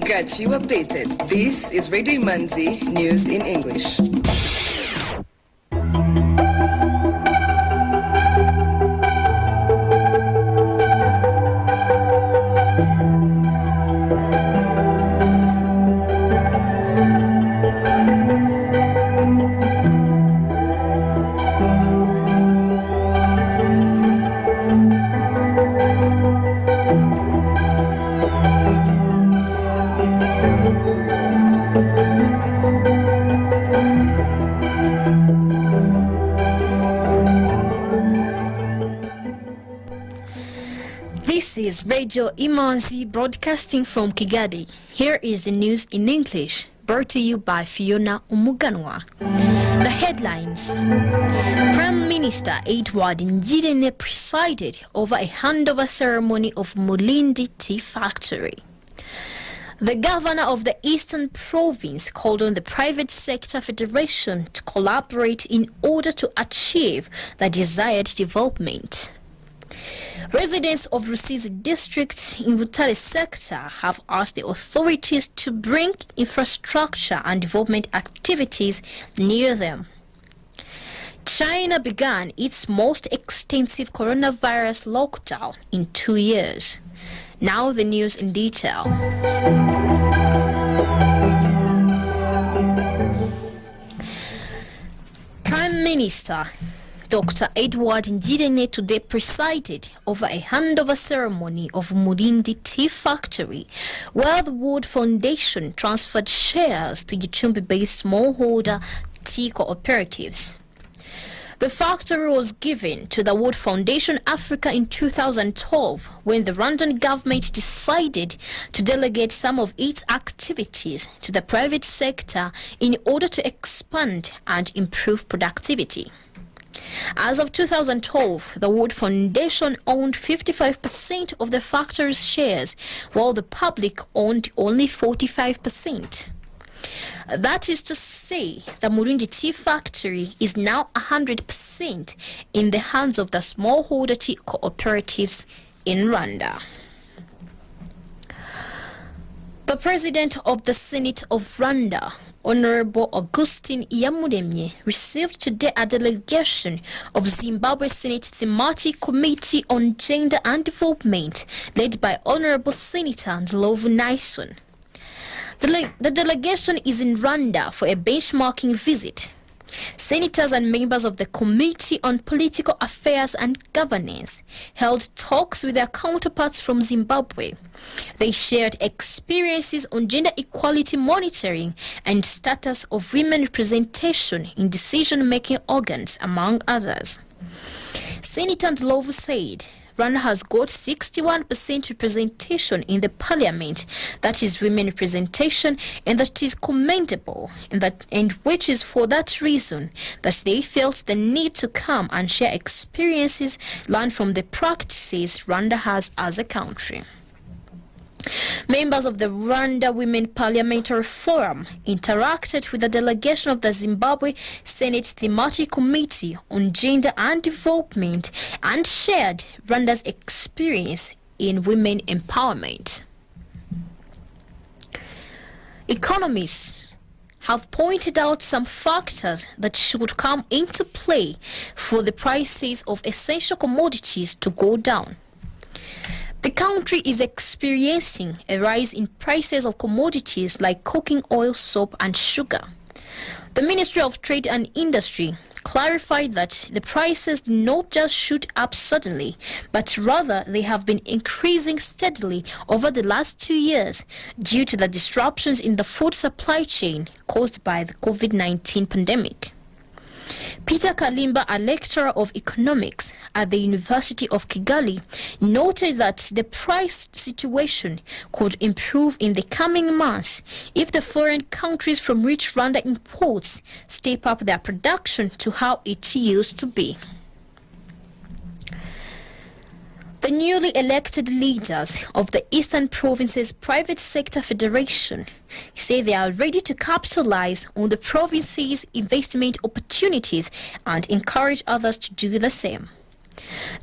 got you updated. This is Radio Imanzi News in English. This is Radio Imanzi broadcasting from Kigali. Here is the news in English, brought to you by Fiona Umuganwa. The headlines. Prime Minister Edouard Ngirente presided over a handover ceremony of Mulindi Tea Factory. The governor of the Eastern Province called on the private sector federation to collaborate in order to achieve the desired development. Residents of Rusizi district in Butare sector have asked the authorities to bring infrastructure and development activities near them. China began its most extensive coronavirus lockdown in 2 years. Now the news in detail. Prime Minister Dr. Edouard Ngirente today presided over a handover ceremony of Mulindi Tea Factory, where the Wood Foundation transferred shares to Gicumbi-based smallholder tea cooperatives. The factory was given to the Wood Foundation Africa in 2012 when the Rwandan government decided to delegate some of its activities to the private sector in order to expand and improve productivity. As of 2012, the Wood Foundation owned 55% of the factory's shares, while the public owned only 45%. That is to say, the Mulindi Tea Factory is now 100% in the hands of the smallholder tea cooperatives in Rwanda. The President of the Senate of Rwanda, Honorable Augustin Iyamuremye, received today a delegation of Zimbabwe Senate Thematic Committee on Gender and Development, led by Honorable Senator Ndlovu Naison. The delegation is in Rwanda for a benchmarking visit. Senators and members of the Committee on Political Affairs and Governance held talks with their counterparts from Zimbabwe. They shared experiences on gender equality monitoring and status of women representation in decision-making organs, among others. Senator Ndlovu said Rwanda has got 61% representation in the parliament, that is women representation, and that is commendable, and which is for that reason that they felt the need to come and share experiences learned from the practices Rwanda has as a country. Members of the Rwanda Women Parliamentary Forum interacted with the delegation of the Zimbabwe Senate Thematic Committee on Gender and Development and shared Rwanda's experience in women empowerment. Economists have pointed out some factors that should come into play for the prices of essential commodities to go down. The country is experiencing a rise in prices of commodities like cooking oil, soap, and sugar. The Ministry of Trade and Industry clarified that the prices did not just shoot up suddenly, but rather they have been increasing steadily over the last 2 years due to the disruptions in the food supply chain caused by the COVID-19 pandemic. Peter Kalimba, a lecturer of economics at the University of Kigali, noted that the price situation could improve in the coming months if the foreign countries from which Rwanda imports step up their production to how it used to be. The newly elected leaders of the Eastern Province's Private Sector Federation say they are ready to capitalize on the province's investment opportunities and encourage others to do the same.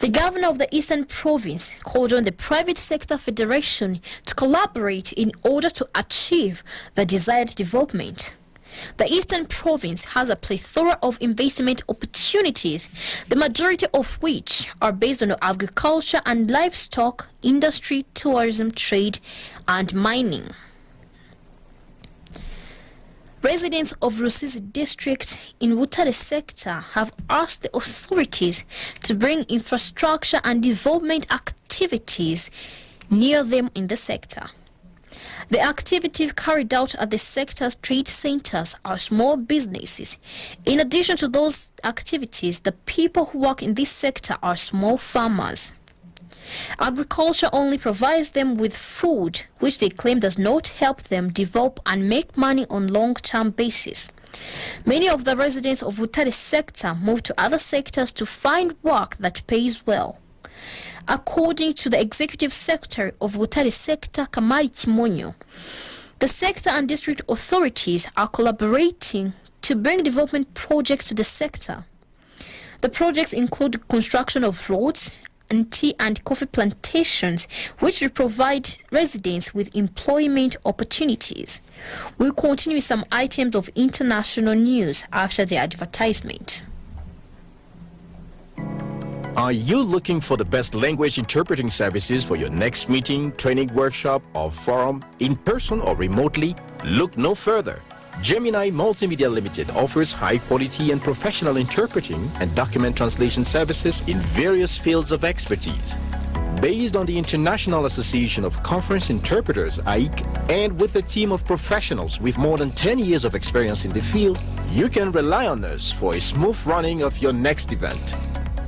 The governor of the Eastern Province called on the private sector federation to collaborate in order to achieve the desired development. The Eastern Province has a plethora of investment opportunities, the majority of which are based on agriculture and livestock, industry, tourism, trade, and mining. Residents of Rusizi district in Butare sector have asked the authorities to bring infrastructure and development activities near them in the sector. The activities carried out at the sector's trade centers are small businesses. In addition to those activities, the people who work in this sector are small farmers. Agriculture only provides them with food, which they claim does not help them develop and make money on long-term basis. Many of the residents of Butare sector move to other sectors to find work that pays well. According to the executive secretary of Butare sector, Kamari Chimonyo, the sector and district authorities are collaborating to bring development projects to the sector. The projects include construction of roads and tea and coffee plantations, which will provide residents with employment opportunities. We'll continue with some items of international news after the advertisement. Are you looking for the best language interpreting services for your next meeting, training workshop, or forum, in person or remotely? Look no further. Gemini Multimedia Limited offers high-quality and professional interpreting and document translation services in various fields of expertise. Based on the International Association of Conference Interpreters, AIC, and with a team of professionals with more than 10 years of experience in the field, you can rely on us for a smooth running of your next event.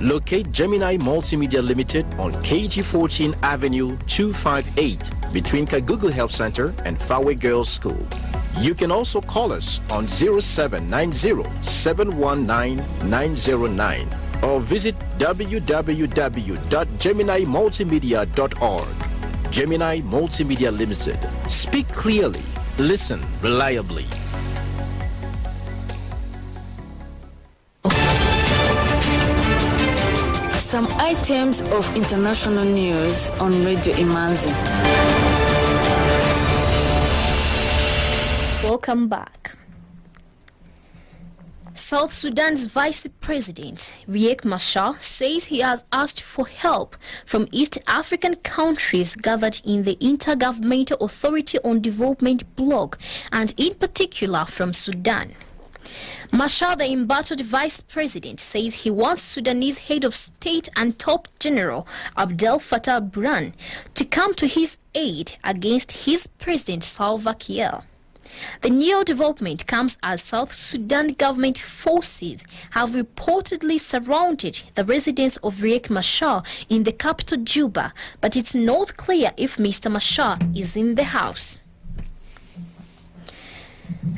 Locate Gemini Multimedia Limited on KG 14 Avenue 258 between Kagugu Health Center and Fawe Girls School. You can also call us on 0790-719-909 or visit www.geminimultimedia.org. Gemini Multimedia Limited. Speak clearly. Listen reliably. Some items of international news on Radio Imanzi. Welcome back. South Sudan's Vice President, Riek Machar, says he has asked for help from East African countries gathered in the Intergovernmental Authority on Development blog, and in particular from Sudan. Machar, the embattled vice president, says he wants Sudanese head of state and top general Abdel Fattah Burhan to come to his aid against his president Salva Kiir. The new development comes as South Sudan government forces have reportedly surrounded the residence of Riek Machar in the capital Juba, but it's not clear if Mr. Machar is in the house.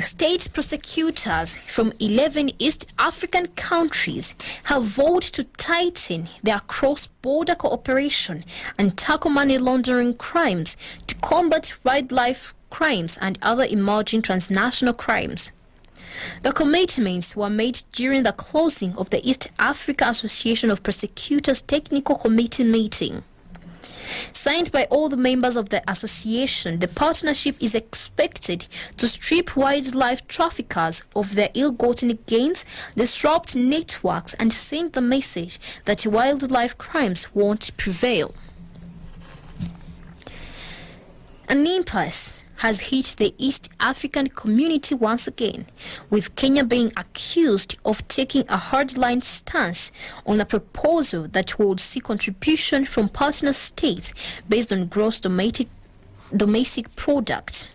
State prosecutors from 11 East African countries have vowed to tighten their cross-border cooperation and tackle money laundering crimes to combat wildlife crimes and other emerging transnational crimes. The commitments were made during the closing of the East Africa Association of Prosecutors Technical Committee meeting. Signed by all the members of the association, the partnership is expected to strip wildlife traffickers of their ill-gotten gains, disrupt networks, and send the message that wildlife crimes won't prevail. An impasse has hit the East African community once again, with Kenya being accused of taking a hardline stance on a proposal that would see contribution from partner states based on gross domestic product.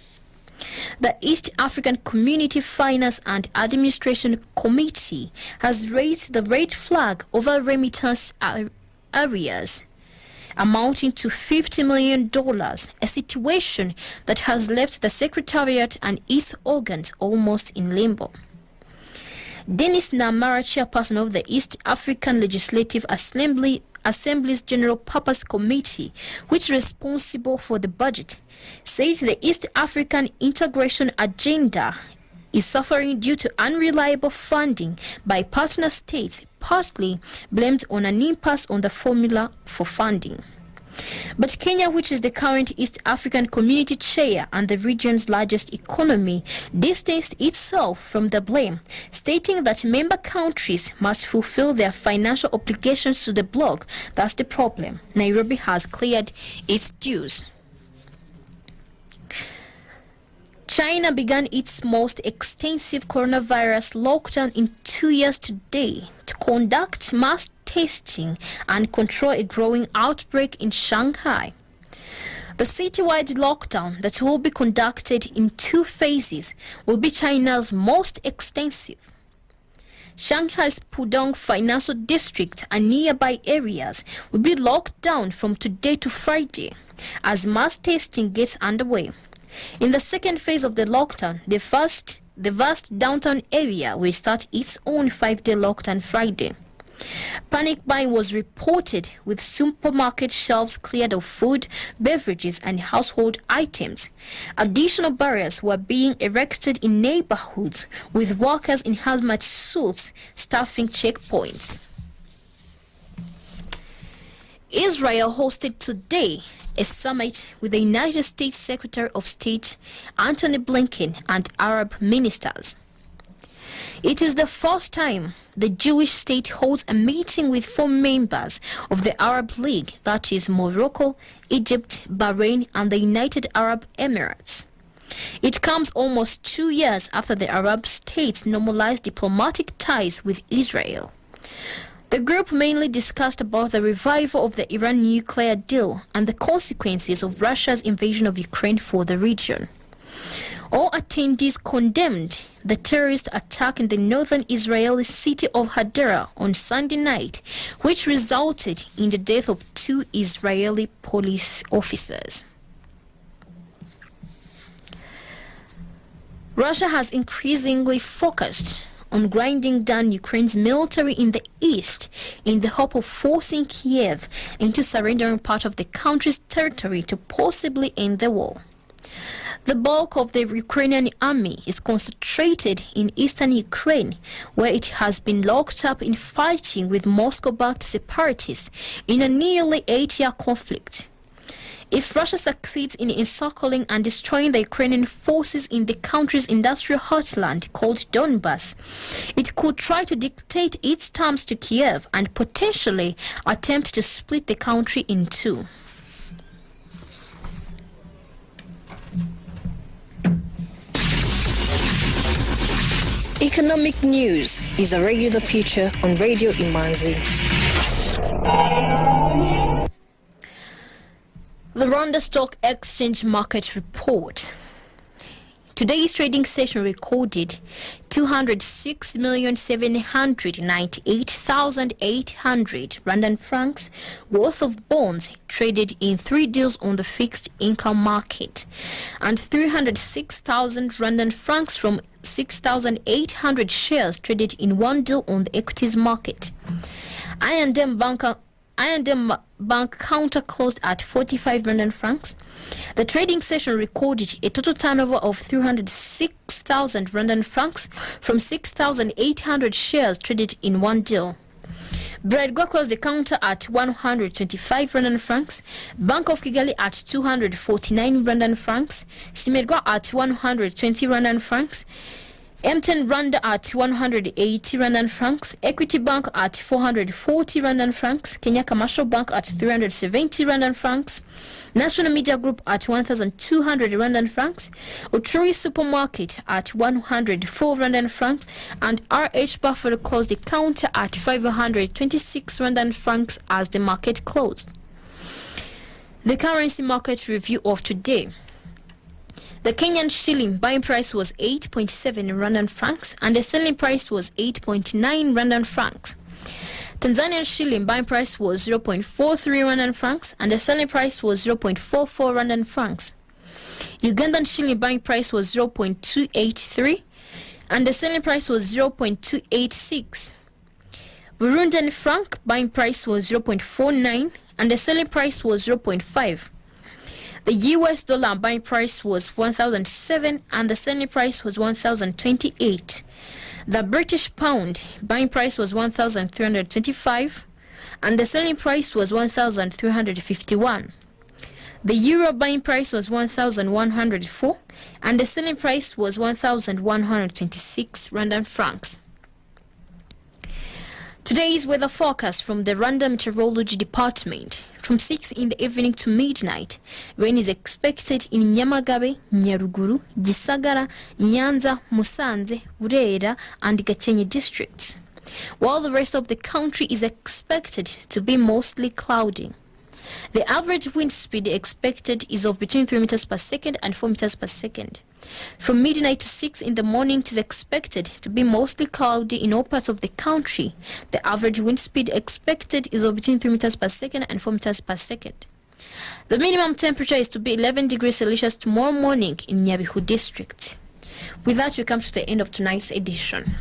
The East African Community Finance and Administration Committee has raised the red flag over remittance areas amounting to $50 million, a situation that has left the Secretariat and its organs almost in limbo. Dennis Namara, chairperson of the East African Legislative Assembly's General Purpose Committee, which is responsible for the budget, says the East African integration agenda is suffering due to unreliable funding by partner states, partly blamed on an impasse on the formula for funding. But Kenya, which is the current East African Community chair and the region's largest economy, distanced itself from the blame, stating that member countries must fulfill their financial obligations to the bloc. That's the problem. Nairobi has cleared its dues. China began its most extensive coronavirus lockdown in 2 years today to conduct mass testing and control a growing outbreak in Shanghai. The citywide lockdown that will be conducted in 2 phases will be China's most extensive. Shanghai's Pudong Financial District and nearby areas will be locked down from today to Friday as mass testing gets underway. In the second phase of the lockdown, the vast downtown area will start its own 5-day lockdown Friday. Panic buying was reported with supermarket shelves cleared of food, beverages and household items. Additional barriers were being erected in neighborhoods with workers in hazmat suits staffing checkpoints. Israel hosted today a summit with the United States Secretary of State Antony Blinken and Arab ministers. It is the first time the Jewish state holds a meeting with 4 members of the Arab League, that is Morocco, Egypt, Bahrain and the United Arab Emirates. It comes almost 2 years after the Arab states normalized diplomatic ties with Israel. The group mainly discussed about the revival of the Iran nuclear deal and the consequences of Russia's invasion of Ukraine for the region. All attendees condemned the terrorist attack in the northern Israeli city of Hadera on Sunday night, which resulted in the death of 2 Israeli police officers. Russia has increasingly focused on grinding down Ukraine's military in the east in the hope of forcing Kiev into surrendering part of the country's territory to possibly end the war. The bulk of the Ukrainian army is concentrated in eastern Ukraine, where it has been locked up in fighting with Moscow-backed separatists in a nearly 8-year conflict. If Russia succeeds in encircling and destroying the Ukrainian forces in the country's industrial heartland called Donbas, it could try to dictate its terms to Kiev and potentially attempt to split the country in 2. Economic news is a regular feature on Radio Imanzi. The Rwanda Stock Exchange Market Report. Today's trading session recorded 206,798,800 Rwandan francs worth of bonds traded in 3 deals on the fixed income market, and 306,000 Rwandan francs from 6,800 shares traded in 1 deal on the equities market. I&M Bank counter closed at 45 Rwandan francs. The trading session recorded a total turnover of 306,000 Rwandan francs from 6,800 shares traded in 1 deal. Bradgo closed the counter at 125 Rwandan francs, Bank of Kigali at 249 Rwandan francs, Simerwa at 120 Rwandan francs, M10 Rwanda at 180 Rwandan francs, Equity Bank at 440 Rwandan francs, Kenya Commercial Bank at 370 Rwandan francs, National Media Group at 1,200 Rwandan francs, Uchuri Supermarket at 104 Rwandan francs, and RH Buffalo closed the counter at 526 Rwandan francs as the market closed. The currency market review of today. The Kenyan shilling buying price was 8.7 Rwandan francs and the selling price was 8.9 Rwandan francs. Tanzanian shilling buying price was 0.43 Rwandan francs and the selling price was 0.44 Rwandan francs. Ugandan shilling buying price was 0.283 and the selling price was 0.286. Burundian franc buying price was 0.49 and the selling price was 0.5. The US dollar buying price was 1,007 and the selling price was 1,028. The British pound buying price was 1,325 and the selling price was 1,351. The euro buying price was 1,104 and the selling price was 1,126 Rwandan francs. Today's weather forecast from the Rwanda Meteorology Department. From 6 in the evening to midnight, rain is expected in Nyamagabe, Nyaruguru, Gisagara, Nyanza, Musanze, Burera, and Gakenke districts, while the rest of the country is expected to be mostly cloudy. The average wind speed expected is of between 3 meters per second and 4 meters per second. From midnight to 6 in the morning, it is expected to be mostly cloudy in all parts of the country. The average wind speed expected is of between 3 meters per second and 4 meters per second. The minimum temperature is to be 11 degrees Celsius tomorrow morning in Nyabihu district. With that, we come to the end of tonight's edition.